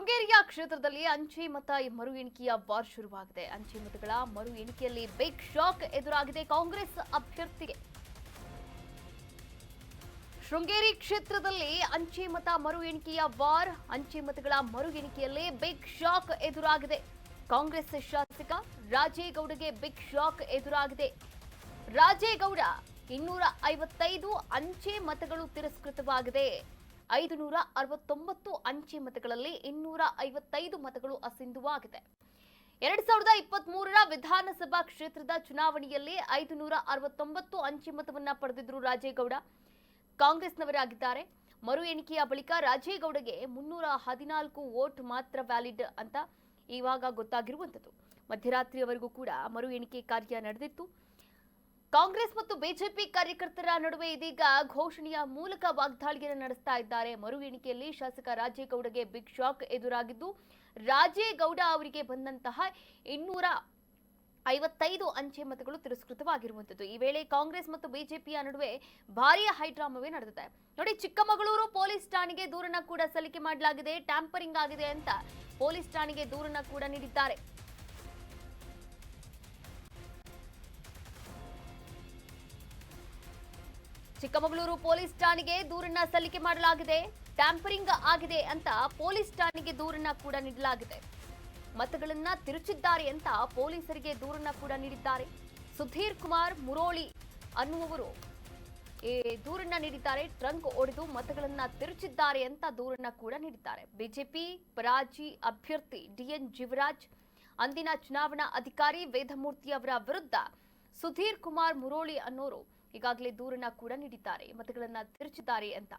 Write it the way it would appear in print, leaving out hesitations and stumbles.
ಶೃಂಗೇರಿಯ ಕ್ಷೇತ್ರದಲ್ಲಿ ಅಂಚೆ ಮತ ಮರು ಎಣಿಕೆಯ ವಾರ್ ಶುರುವಾಗಿದೆ. ಅಂಚೆ ಮತಗಳ ಮರು ಎಣಿಕೆಯಲ್ಲಿ ಬಿಗ್ ಶಾಕ್ ಎದುರಾಗಿದೆ ಕಾಂಗ್ರೆಸ್ ಅಭ್ಯರ್ಥಿಗೆ. ಶೃಂಗೇರಿ ಕ್ಷೇತ್ರದಲ್ಲಿ ಅಂಚೆ ಮತ ಮರು ಎಣಿಕೆಯ ವಾರ್. ಅಂಚೆ ಮತಗಳ ಮರು ಎಣಿಕೆಯಲ್ಲಿ ಬಿಗ್ ಶಾಕ್ ಎದುರಾಗಿದೆ. ಕಾಂಗ್ರೆಸ್ ಶಾಸಕ ರಾಜೇಗೌಡಗೆ ಬಿಗ್ ಶಾಕ್ ಎದುರಾಗಿದೆ. ರಾಜೇಗೌಡ 255 ಅಂಚೆ ಮತಗಳು ತಿರಸ್ಕೃತವಾಗಿದೆ. 569 ಅಂಚೆ ಮತಗಳಲ್ಲಿ 255 ಮತಗಳು ಅಸಿಂಧುವಾಗಿದೆ. 2023ರ ವಿಧಾನಸಭಾ ಕ್ಷೇತ್ರದ ಚುನಾವಣೆಯಲ್ಲಿ 569 ಅಂಚೆ ಮತವನ್ನ ಪಡೆದಿದ್ರು ರಾಜೇಗೌಡ. ಕಾಂಗ್ರೆಸ್ನವರಾಗಿದ್ದಾರೆ. ಮರು ಎಣಿಕೆಯ ಬಳಿಕ ರಾಜೇಗೌಡಗೆ 314 ವೋಟ್ ಮಾತ್ರ ವ್ಯಾಲಿಡ್ ಅಂತ ಇವಾಗ ಗೊತ್ತಾಗಿರುವಂತದ್ದು. ಮಧ್ಯರಾತ್ರಿಯವರೆಗೂ ಕೂಡ ಮರು ಎಣಿಕೆ ಕಾರ್ಯ ನಡೆದಿತ್ತು. ಕಾಂಗ್ರೆಸ್ ಮತ್ತು ಬಿಜೆಪಿ ಕಾರ್ಯಕರ್ತರ ನಡುವೆ ಇದೀಗ ಘೋಷಣೆಯ ಮೂಲಕ ವಾಗ್ದಾಳಿಯನ್ನು ನಡೆಸ್ತಾ ಇದ್ದಾರೆ. ಮರು ಎಣಿಕೆಯಲ್ಲಿ ಶಾಸಕ ರಾಜೇಗೌಡಗೆ ಬಿಗ್ ಶಾಕ್ ಎದುರಾಗಿದ್ದು, ರಾಜೇಗೌಡ ಅವರಿಗೆ ಬಂದಂತಹ 255 ಅಂಚೆ ಮತಗಳು ತಿರಸ್ಕೃತವಾಗಿರುವಂತದ್ದು. ಈ ವೇಳೆ ಕಾಂಗ್ರೆಸ್ ಮತ್ತು ಬಿಜೆಪಿಯ ನಡುವೆ ಭಾರೀ ಹೈಡ್ರಾಮವೇ ನಡೆದಿದೆ. ನೋಡಿ, ಚಿಕ್ಕಮಗಳೂರು ಪೊಲೀಸ್ ಠಾಣೆಗೆ ದೂರನ್ನ ಕೂಡ ಸಲ್ಲಿಕೆ ಮಾಡಲಾಗಿದೆ. ಟ್ಯಾಂಪರಿಂಗ್ ಆಗಿದೆ ಅಂತ ಪೊಲೀಸ್ ಠಾಣೆಗೆ ದೂರನ್ನ ಕೂಡ ನೀಡಿದ್ದಾರೆ. ಚಿಕ್ಕಮಗಳೂರು ಪೊಲೀಸ್ ಠಾಣೆಗೆ ದೂರನ್ನ ಸಲ್ಲಿಕೆ ಮಾಡಲಾಗಿದೆ. ಟ್ಯಾಂಪರಿಂಗ್ ಆಗಿದೆ ಅಂತ ಪೊಲೀಸ್ ಠಾಣೆಗೆ ದೂರನ್ನ ಕೂಡ ನೀಡಲಾಗಿದೆ. ಮತಗಳನ್ನ ತಿರುಚಿದ್ದಾರೆ ಅಂತ ಪೊಲೀಸರಿಗೆ ದೂರನ್ನ ಕೂಡ ನೀಡಿದ್ದಾರೆ. ಸುಧೀರ್ ಕುಮಾರ್ ಮುರೋಳಿ ಅನ್ನುವರು ದೂರನ್ನ ನೀಡಿದ್ದಾರೆ. ಟ್ರಂಕ್ ಒಡೆದು ಮತಗಳನ್ನ ತಿರುಚಿದ್ದಾರೆ ಅಂತ ದೂರನ್ನ ಕೂಡ ನೀಡಿದ್ದಾರೆ. ಬಿಜೆಪಿ ಪರಾಜಿ ಅಭ್ಯರ್ಥಿ ಡಿಎನ್ ಜೀವರಾಜ್, ಅಂದಿನ ಚುನಾವಣಾ ಅಧಿಕಾರಿ ವೇದಮೂರ್ತಿ ಅವರ ವಿರುದ್ಧ ಸುಧೀರ್ ಕುಮಾರ್ ಮುರೋಳಿ ಅನ್ನೋರು ಈಗಾಗಲೇ ದೂರನ್ನ ಕೂಡ ನೀಡಿದ್ದಾರೆ. ಮತಗಳನ್ನ ತಿರುಚಿದ್ದಾರೆ ಅಂತ.